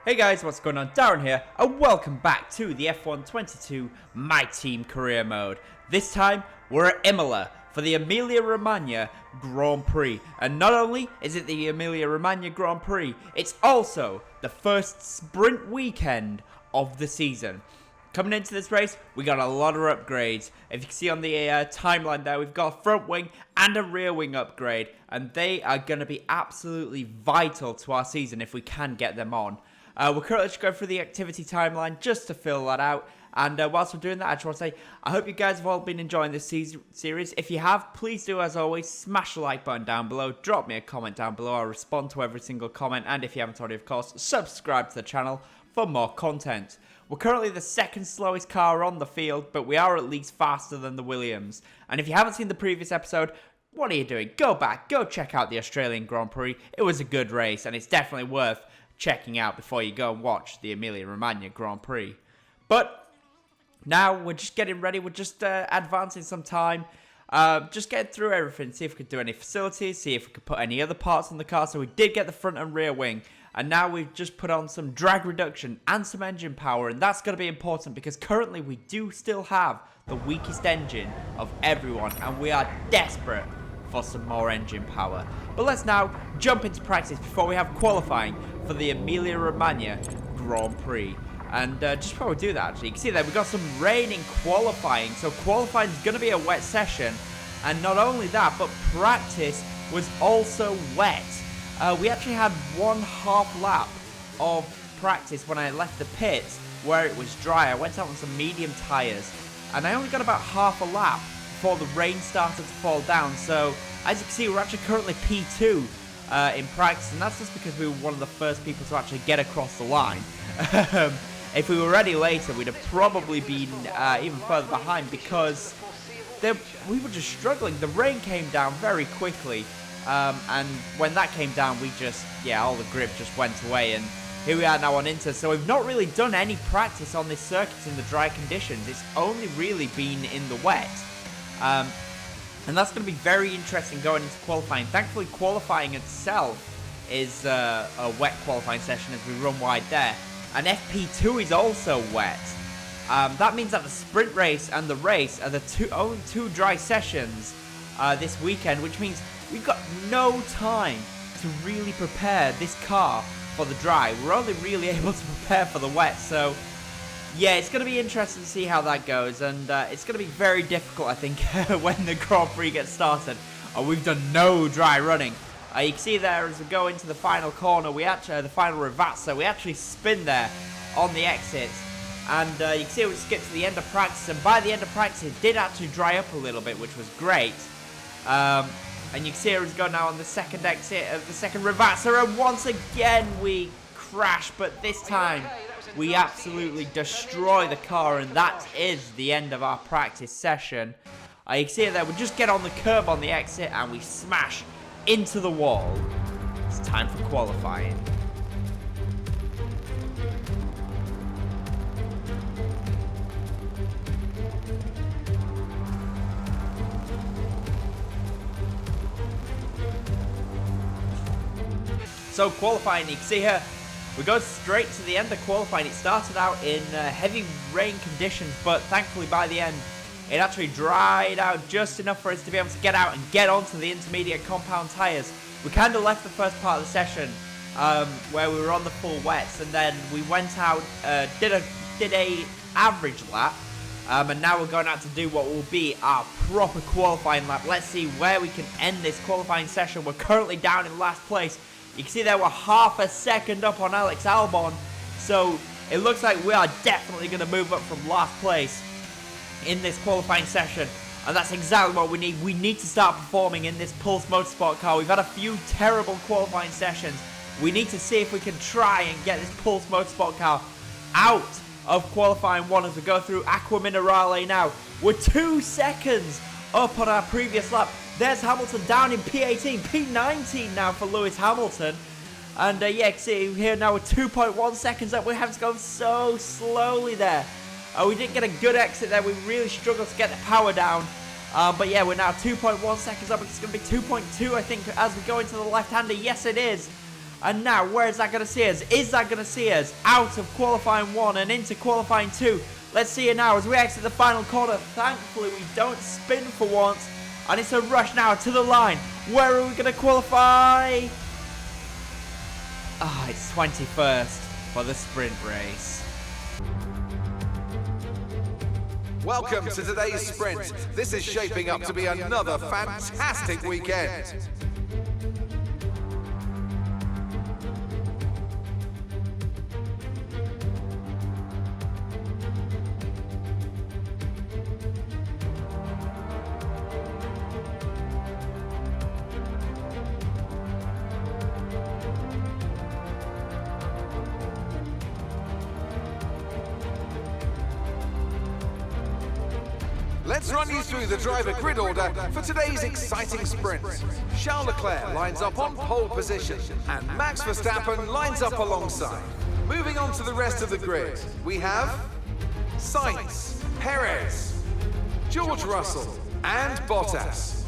Hey guys, what's going on? Darren here, and welcome back to the F1 22 My Team Career Mode. This time, we're at Imola for the Emilia Romagna Grand Prix. And not only is it the Emilia Romagna Grand Prix, it's also the first sprint weekend of the season. Coming into this race, we got a lot of upgrades. If you can see on the timeline there, we've got a front wing and a rear wing upgrade. And they are going to be absolutely vital to our season if we can get them on. We're currently just going through the activity timeline just to fill that out. And whilst we're doing that, I just want to say, I hope you guys have all been enjoying this series. If you have, please do, as always, smash the like button down below. Drop me a comment down below. I'll respond to every single comment. And if you haven't already, of course, subscribe to the channel for more content. We're currently the second slowest car on the field, but we are at least faster than the Williams. And if you haven't seen the previous episode, what are you doing? Go back, go check out the Australian Grand Prix. It was a good race, and it's definitely worth checking out before you go and watch the Emilia Romagna Grand Prix. But now we're just getting ready. We're just advancing some time. Just getting through everything. See if we could do any facilities. See if we could put any other parts on the car. So we did get the front and rear wing. And now we've just put on some drag reduction and some engine power. And that's going to be important because currently we do still have the weakest engine of everyone. And we are desperate for some more engine power. But let's now jump into practice before we have qualifying for the Emilia Romagna Grand Prix. And just before we do that, actually, you can see that we've got some rain in qualifying. So qualifying is going to be a wet session. And not only that, but practice was also wet. We actually had 1/2 lap of practice when I left the pits where it was dry. I went out on some medium tyres. And I only got about half a lap before the rain started to fall down. So as you can see, we're actually currently P2 in practice, and that's just because we were one of the first people to actually get across the line. If we were ready later, we'd have probably been even further behind because we were just struggling. The rain came down very quickly, and when that came down, all the grip just went away, and here we are now on Inter. So we've not really done any practice on this circuit in the dry conditions. It's only really been in the wet. And that's going to be very interesting going into qualifying. Thankfully, qualifying itself is a wet qualifying session as we run wide there. And FP2 is also wet. That means that the sprint race and the race are the only two dry sessions this weekend, which means we've got no time to really prepare this car for the dry. We're only really able to prepare for the wet, so yeah, it's going to be interesting to see how that goes, and it's going to be very difficult, I think, when the Grand Prix gets started. We've done no dry running. You can see there as we go into the final corner, the final Ravazza, we actually spin there on the exit, and you can see we just get to the end of practice, and by the end of practice, it did actually dry up a little bit, which was great. And you can see as we go now on the second exit of the second Ravazza, and once again we crash, but this time we absolutely destroy the car, and that is the end of our practice session. You can see it there, we just get on the curb on the exit and we smash into the wall. It's time for qualifying. So qualifying, you can see here, we go straight to the end of qualifying. It started out in heavy rain conditions, but thankfully by the end, it actually dried out just enough for us to be able to get out and get onto the intermediate compound tyres. We kind of left the first part of the session where we were on the full wets, and then we went out, did a average lap, and now we're going out to do what will be our proper qualifying lap. Let's see where we can end this qualifying session. We're currently down in last place. You can see there we're half a second up on Alex Albon, so it looks like we are definitely going to move up from last place in this qualifying session, and that's exactly what we need. We need to start performing in this Pulse Motorsport car. We've had a few terrible qualifying sessions. We need to see if we can try and get this Pulse Motorsport car out of qualifying one as we go through Aqua Minerale now. We're 2 seconds up on our previous lap. There's Hamilton down in P18, P19 now for Lewis Hamilton. And yeah, you can see here now we're 2.1 seconds up. We have to go so slowly there. We didn't get a good exit there. We really struggled to get the power down. But yeah, we're now 2.1 seconds up. It's going to be 2.2, I think, as we go into the left-hander. Yes, it is. And now, where is that going to see us? Is that going to see us out of qualifying 1 and into qualifying 2? Let's see it now as we exit the final corner. Thankfully, we don't spin for once. And it's a rush now to the line. Where are we going to qualify? Ah, it's 21st for the sprint race. Welcome to today's sprint. This is shaping up to be another fantastic weekend. Let's run you through the driver grid order for today's exciting sprint. Charles Leclerc lines up on pole position and Max Verstappen lines up alongside. Moving on to the rest of the grid, we have Sainz, Perez, George Russell and Bottas,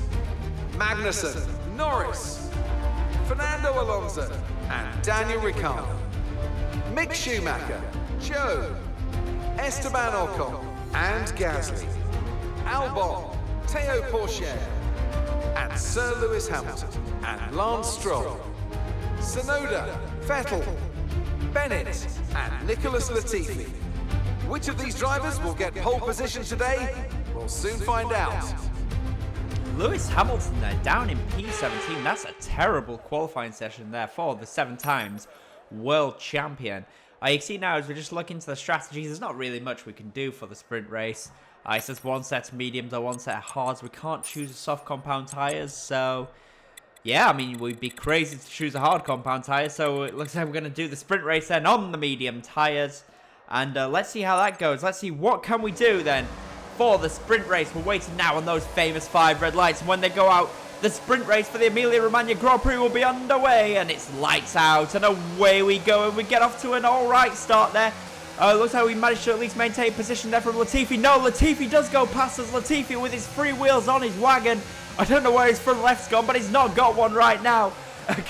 Magnussen, Norris, Fernando Alonso and Daniel Ricciardo, Mick Schumacher, Joe, Esteban Ocon and Gasly, Albon, Théo Pourchaire, and Sir Lewis Hamilton, and Lance Stroll, Tsunoda, Vettel, Bennett, and Nicholas Latifi. Which of these drivers will get pole position today? We'll soon find out. Lewis Hamilton there, down in P17. That's a terrible qualifying session there for the 7 times world champion. You see now, as we just look into the strategies, there's not really much we can do for the sprint race. It says 1 set of mediums or 1 set of hards. We can't choose soft compound tyres, so yeah, I mean, we'd be crazy to choose a hard compound tyre, so it looks like we're going to do the sprint race then on the medium tyres, and let's see how that goes. Let's see what can we do then for the sprint race. We're waiting now on those famous 5 red lights, and when they go out, the sprint race for the Emilia Romagna Grand Prix will be underway, and it's lights out, and away we go, and we get off to an alright start there. It looks like we managed to at least maintain position there from Latifi. No, Latifi does go past us. Latifi with his 3 wheels on his wagon. I don't know where his front left's gone, but he's not got one right now.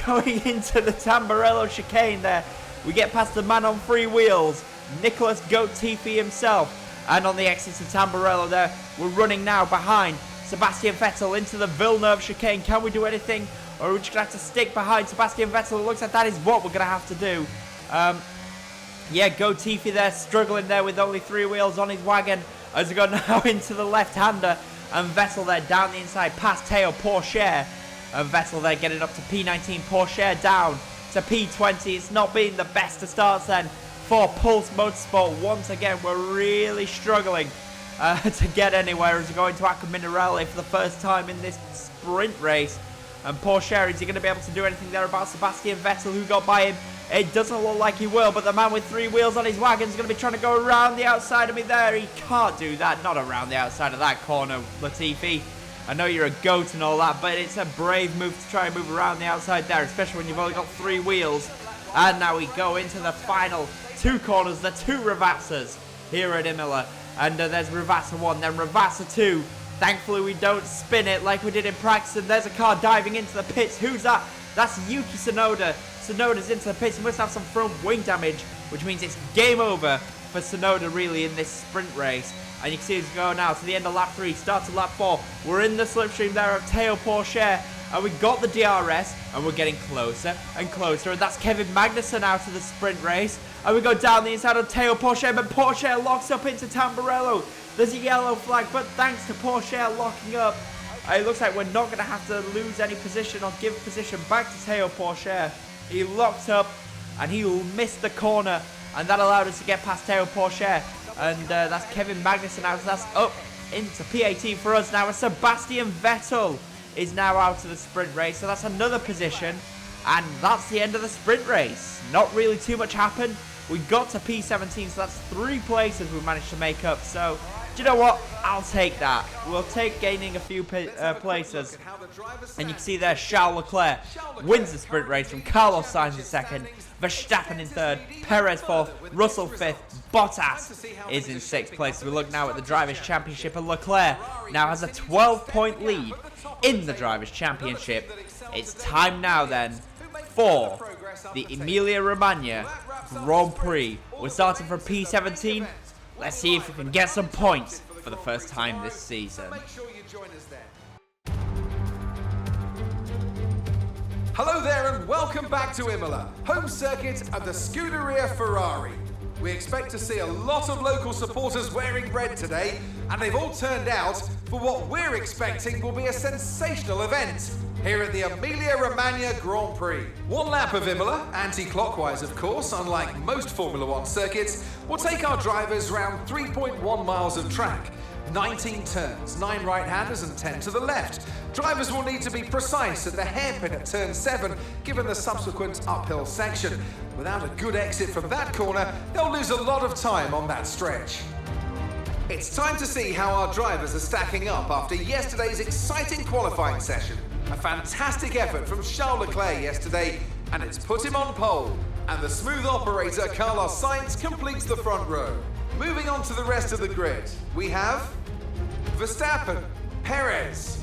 Going into the Tamburello chicane there. We get past the man on 3 wheels, Nicholas Goat Latifi himself. And on the exit to Tamburello there, we're running now behind Sebastian Vettel into the Villeneuve chicane. Can we do anything? Or are we just going to have to stick behind Sebastian Vettel? It looks like that is what we're going to have to do. Yeah, Goat Latifi there, struggling there with only 3 wheels on his wagon as we go now into the left-hander. And Vettel there down the inside past Théo Pourchaire. And Vettel there getting up to P19, Pourchaire down to P20. It's not been the best of starts then for Pulse Motorsport. Once again, we're really struggling to get anywhere as we're going to Acqua Minerale for the first time in this sprint race. And Pourchaire, is he going to be able to do anything there about Sebastian Vettel, who got by him? It doesn't look like he will, but the man with 3 wheels on his wagon is going to be trying to go around the outside of me there. He can't do that, not around the outside of that corner, Latifi. I know you're a goat and all that, but it's a brave move to try and move around the outside there, especially when you've only got 3 wheels. And now we go into the final 2 corners, the 2 Ravazzas here at Imola. And there's Ravazza 1, then Ravazza 2. Thankfully, we don't spin it like we did in practice, and there's a car diving into the pits. Who's that? That's Yuki Tsunoda. Tsunoda's into the pits. He must have some front wing damage, which means it's game over for Tsunoda really in this sprint race. And you can see he's going now to the end of lap 3, start to lap 4. We're in the slipstream there of Théo Pourchaire, and we got the DRS, and we're getting closer and closer. And that's Kevin Magnussen out of the sprint race. And we go down the inside of Théo Pourchaire, but Pourchaire locks up into Tamburello. There's a yellow flag, but thanks to Pourchaire locking up, it looks like we're not going to have to lose any position or give position back to Théo Pourchaire. He locked up and he missed the corner, and that allowed us to get past Théo Pourchaire. And that's Kevin Magnussen out. So that's up into P18 for us now. And Sebastian Vettel is now out of the sprint race. So that's another position. And that's the end of the sprint race. Not really too much happened. We got to P17, so that's 3 places we managed to make up. So, do you know what? I'll take that. We'll take gaining a few places. And you can see there, Charles Leclerc wins the sprint race from Carlos Sainz in 2nd, Verstappen in 3rd, Perez 4th, Russell 5th, Bottas is in 6th place. We look now at the Drivers' Championship, and Leclerc now has a 12-point lead in the Drivers' Championship. It's time now then for the Emilia Romagna Grand Prix. We're starting from P17. Let's see if we can get some points for the first time this season. Make sure you join us there. Hello there and welcome back to Imola, home circuit of the Scuderia Ferrari. We expect to see a lot of local supporters wearing red today, and they've all turned out for what we're expecting will be a sensational event here at the Emilia Romagna Grand Prix. One lap of Imola, anti-clockwise of course, unlike most Formula One circuits, will take our drivers round 3.1 miles of track. 19 turns, 9 right-handers and 10 to the left. Drivers will need to be precise at the hairpin at turn 7, given the subsequent uphill section. Without a good exit from that corner, they'll lose a lot of time on that stretch. It's time to see how our drivers are stacking up after yesterday's exciting qualifying session. A fantastic effort from Charles Leclerc yesterday, and it's put him on pole. And the smooth operator Carlos Sainz completes the front row. Moving on to the rest of the grid, we have Verstappen, Perez,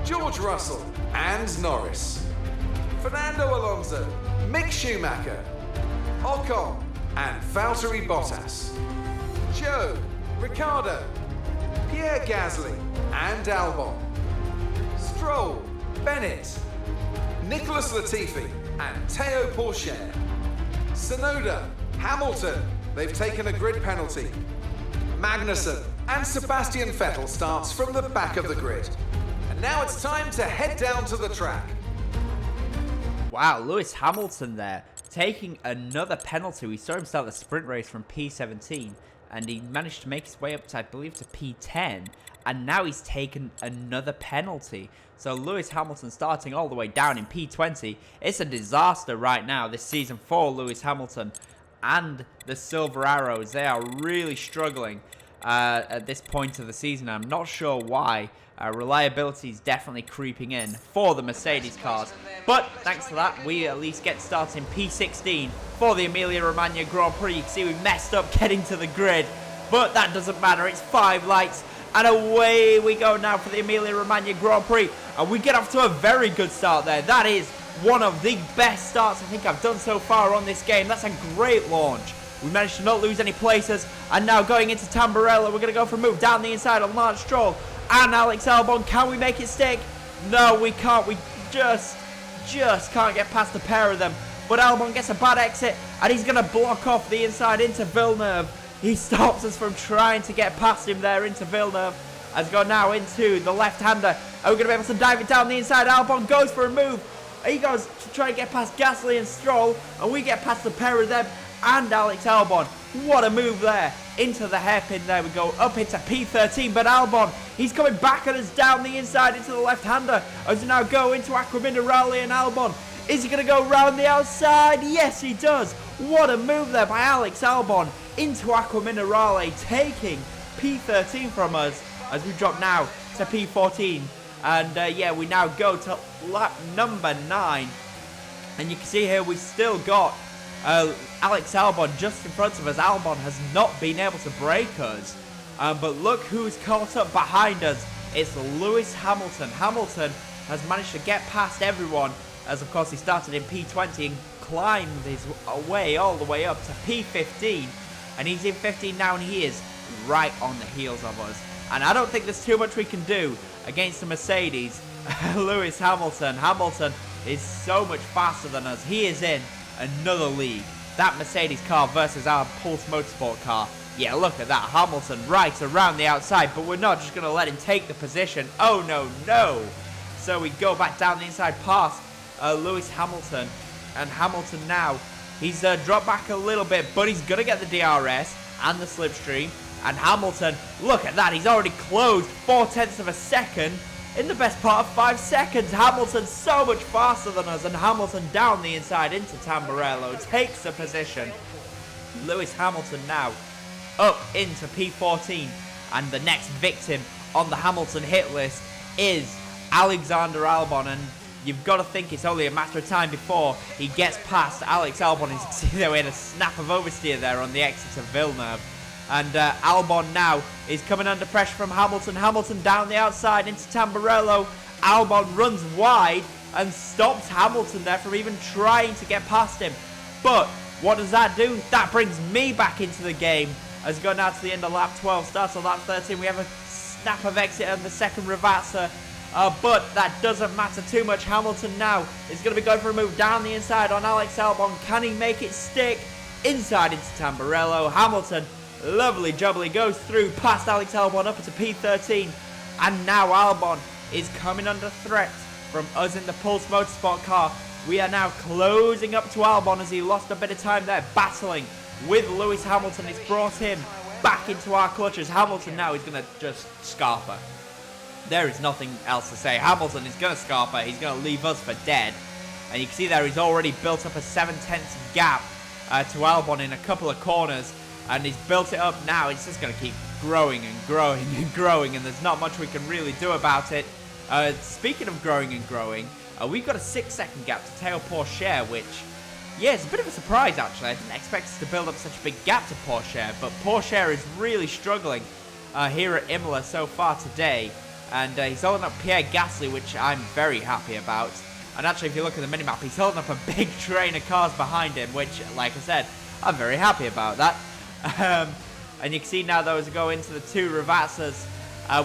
George Russell and Norris, Fernando Alonso, Mick Schumacher, Ocon and Valtteri Bottas, Joe, Ricciardo, Pierre Gasly and Albon, Stroll, Bennett, Nicholas Latifi and Théo Pourchaire, Tsunoda, Hamilton, they've taken a grid penalty, Magnussen and Sebastian Vettel starts from the back of the grid. And now it's time to head down to the track. Wow, Lewis Hamilton there, taking another penalty. We saw him start the sprint race from P17, and he managed to make his way up to, I believe, to P10, and now he's taken another penalty. So Lewis Hamilton starting all the way down in P20. It's a disaster right now this season for Lewis Hamilton and the Silver Arrows. They are really struggling at this point of the season. I'm not sure why. Reliability is definitely creeping in for the Mercedes cars. But thanks to that, we at least get started in P16 for the Emilia Romagna Grand Prix. You can see we messed up getting to the grid, but that doesn't matter. It's 5 lights, and away we go now for the Emilia Romagna Grand Prix. And we get off to a very good start there. That is one of the best starts I think I've done so far on this game. That's a great launch. We managed to not lose any places, and now going into Tamburello, we're going to go for a move down the inside on Lance Stroll and Alex Albon. Can we make it stick? No, we can't. We just can't get past the pair of them. But Albon gets a bad exit, and he's going to block off the inside into Villeneuve. He stops us from trying to get past him there into Villeneuve. Has gone now into the left-hander. Are we going to be able to dive it down the inside? Albon goes for a move. He goes to try and get past Gasly and Stroll, and we get past the pair of them and Alex Albon. What a move there. Into the hairpin there we go, up into P13, but Albon, he's coming back at us down the inside into the left-hander as we now go into Aquaminerale and Albon. Is he going to go round the outside? Yes, he does. What a move there by Alex Albon into Aquaminerale, taking P13 from us as we drop now to P14. And yeah, we now go to lap number 9. And you can see here we still got Alex Albon just in front of us. Albon has not been able to break us. But look who's caught up behind us. It's Lewis Hamilton. Hamilton has managed to get past everyone, as of course he started in P20 and climbed his way all the way up to P15. And he's in 15 now, and he is right on the heels of us. And I don't think there's too much we can do against the Mercedes. Lewis Hamilton. Hamilton is so much faster than us. He is in another league. That Mercedes car versus our Pulse Motorsport car. Yeah, look at that. Hamilton right around the outside, but we're not just going to let him take the position. Oh, no, no. So we go back down the inside past Lewis Hamilton. And Hamilton now, he's dropped back a little bit, but he's going to get the DRS and the slipstream. And Hamilton, look at that, he's already closed 0.4 of a second in the best part of 5 seconds. Hamilton so much faster than us, and Hamilton down the inside into Tamburello takes the position. Lewis Hamilton now up into P14, and the next victim on the Hamilton hit list is Alexander Albon, and you've got to think it's only a matter of time before he gets past Alex Albon. You can see there we had a snap of oversteer there on the exit of Villeneuve. And Albon now is coming under pressure from Hamilton. Hamilton down the outside into Tamburello. Albon runs wide. and stops Hamilton there from even trying to get past him. But what does that do? That brings me back into the game as we go now to the end of lap 12, starts on lap 13. We have a snap of exit and the second Ravazza. But that doesn't matter too much. Hamilton now is going to be going for a move down the inside on Alex Albon. Can he make it stick? Inside into Tamburello. Hamilton, lovely jubbly, goes through past Alex Albon up into P13. And now Albon is coming under threat from us in the Pulse Motorsport car. We are now closing up to Albon as he lost a bit of time there, battling with Lewis Hamilton. It's brought him back into our clutches. Hamilton now is going to just scarf her. There is nothing else to say. Hamilton is going to scarf her. He's going to leave us for dead. And you can see there he's already built up a 7/10 gap to Albon in a couple of corners. And he's built it up now. It's just going to keep growing and growing and growing. And there's not much we can really do about it. Speaking of growing and growing, we've got a 6-second gap to Théo Pourchaire, which, yeah, it's a bit of a surprise actually. I didn't expect us to build up such a big gap to Pourchaire. But Pourchaire is really struggling here at Imola so far today. And he's holding up Pierre Gasly, which I'm very happy about. And actually, if you look at the minimap, he's holding up a big train of cars behind him, which, like I said, I'm very happy about that. And you can see now, though, as we go into the two Ravazzas,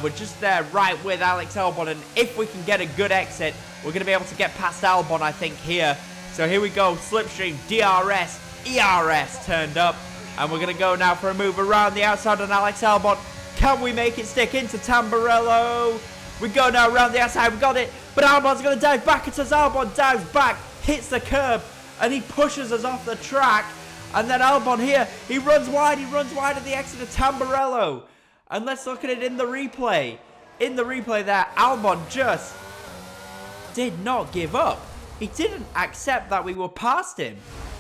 we're just there right with Alex Albon. And if we can get a good exit, we're going to be able to get past Albon, I think, here. So here we go, slipstream, DRS, ERS turned up. And we're going to go now for a move around the outside on Alex Albon. Can we make it stick into Tamburello? We go now around the outside. We got it. But Albon's going to dive back. It's as Albon dives back, hits the curb, and he pushes us off the track. And then Albon here, he runs wide. He runs wide at the exit of Tamburello. And let's look at it in the replay. In the replay there, Albon just did not give up. He didn't accept that we were past him.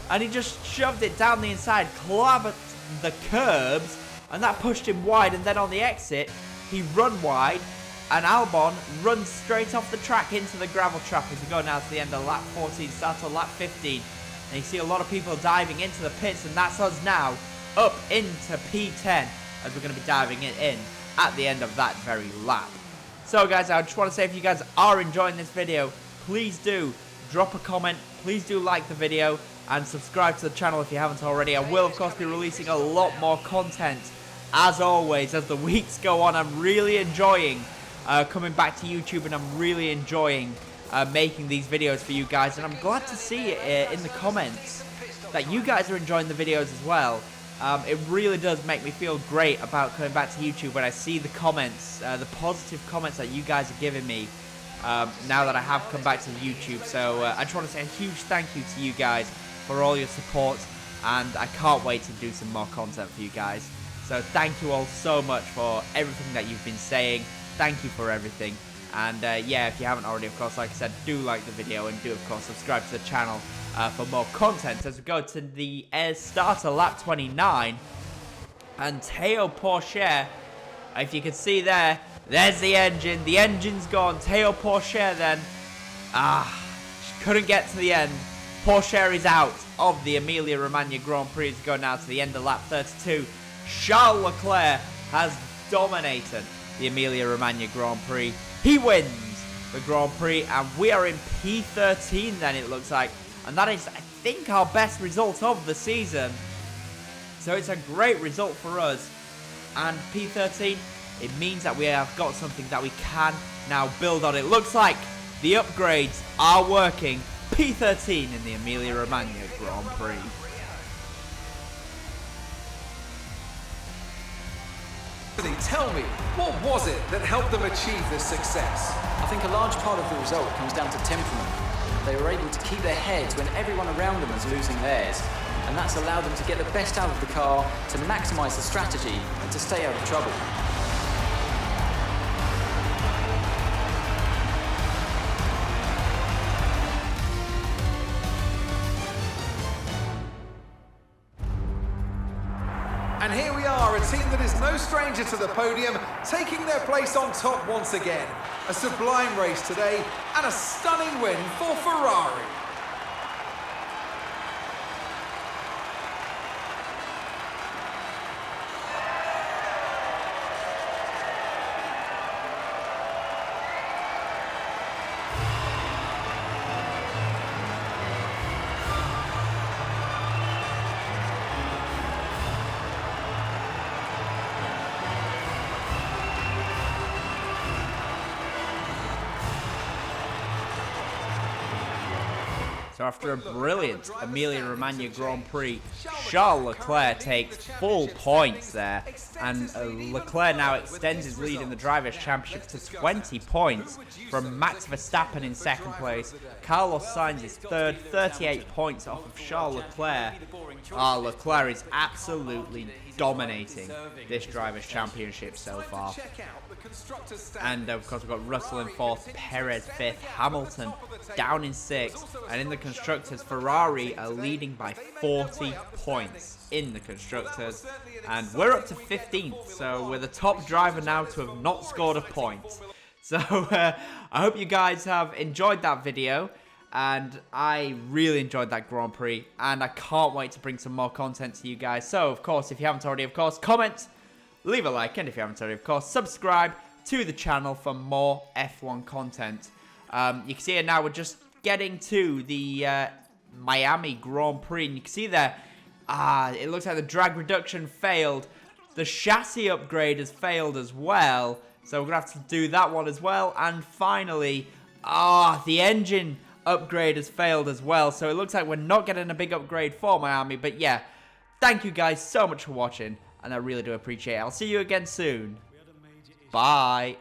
And he just shoved it down the inside, clobbered the curbs, and that pushed him wide. And then on the exit, he run wide, and Albon runs straight off the track into the gravel trap as we go now to the end of lap 14, start on lap 15. And you see a lot of people diving into the pits, and that's us now up into P10 as we're going to be diving it in at the end of that very lap. So guys, I just want to say, if you guys are enjoying this video, please do drop a comment, please do like the video, and subscribe to the channel if you haven't already. I will of course be releasing a lot more content as always as the weeks go on. I'm really enjoying coming back to YouTube, and I'm really enjoying making these videos for you guys, and I'm glad to see it in the comments that you guys are enjoying the videos as well. It really does make me feel great about coming back to YouTube when I see the comments, the positive comments that you guys are giving me now that I have come back to YouTube. So I just want to say a huge thank you to you guys for all your support, and I can't wait to do some more content for you guys. So thank you all so much for everything that you've been saying. Thank you for everything. And yeah, if you haven't already, of course, like I said, do like the video, and do, of course, subscribe to the channel for more content as we go to the start of lap 29. And Théo Pourchaire, if you can see there, there's the engine. The engine's gone. Théo Pourchaire then, couldn't get to the end. Pourchaire is out of the Emilia Romagna Grand Prix to go now to the end of lap 32. Charles Leclerc has dominated the Emilia Romagna Grand Prix. He wins the Grand Prix, and we are in P13 then, it looks like. And that is, I think, our best result of the season. So it's a great result for us. And P13, it means that we have got something that we can now build on. It looks like the upgrades are working. P13 in the Emilia Romagna Grand Prix. Tell me, what was it that helped them achieve this success? I think a large part of the result comes down to temperament. They were able to keep their heads when everyone around them was losing theirs, and that's allowed them to get the best out of the car, to maximise the strategy, and to stay out of trouble. And here we are, a team that is no stranger to the podium, taking their place on top once again. A sublime race today, and a stunning win for Ferrari. So after a brilliant Emilia Romagna Grand Prix, Charles Leclerc takes full points there, and Leclerc now extends his lead in the Drivers' Championship to 20 points from Max Verstappen in second place. Carlos Sainz is third, 38 points off of Charles Leclerc. Leclerc is absolutely dominating this Drivers' Championship so far. And of course we've got Russell in fourth, Perez fifth, Hamilton down in sixth, and in the Constructors, Ferrari are leading by 40 points in the Constructors, and we're up to 15th, so we're the top driver now to have not scored a point. So I hope you guys have enjoyed that video, and I really enjoyed that Grand Prix, and I can't wait to bring some more content to you guys. So of course, if you haven't already, of course, comment, leave a like, and if you haven't already, of course, subscribe to the channel for more F1 content. You can see here now we're just getting to the Miami Grand Prix, and you can see there, it looks like the drag reduction failed. The chassis upgrade has failed as well, so we're going to have to do that one as well. And finally, the engine upgrade has failed as well, so it looks like we're not getting a big upgrade for Miami. But yeah, thank you guys so much for watching, and I really do appreciate it. I'll see you again soon. Bye.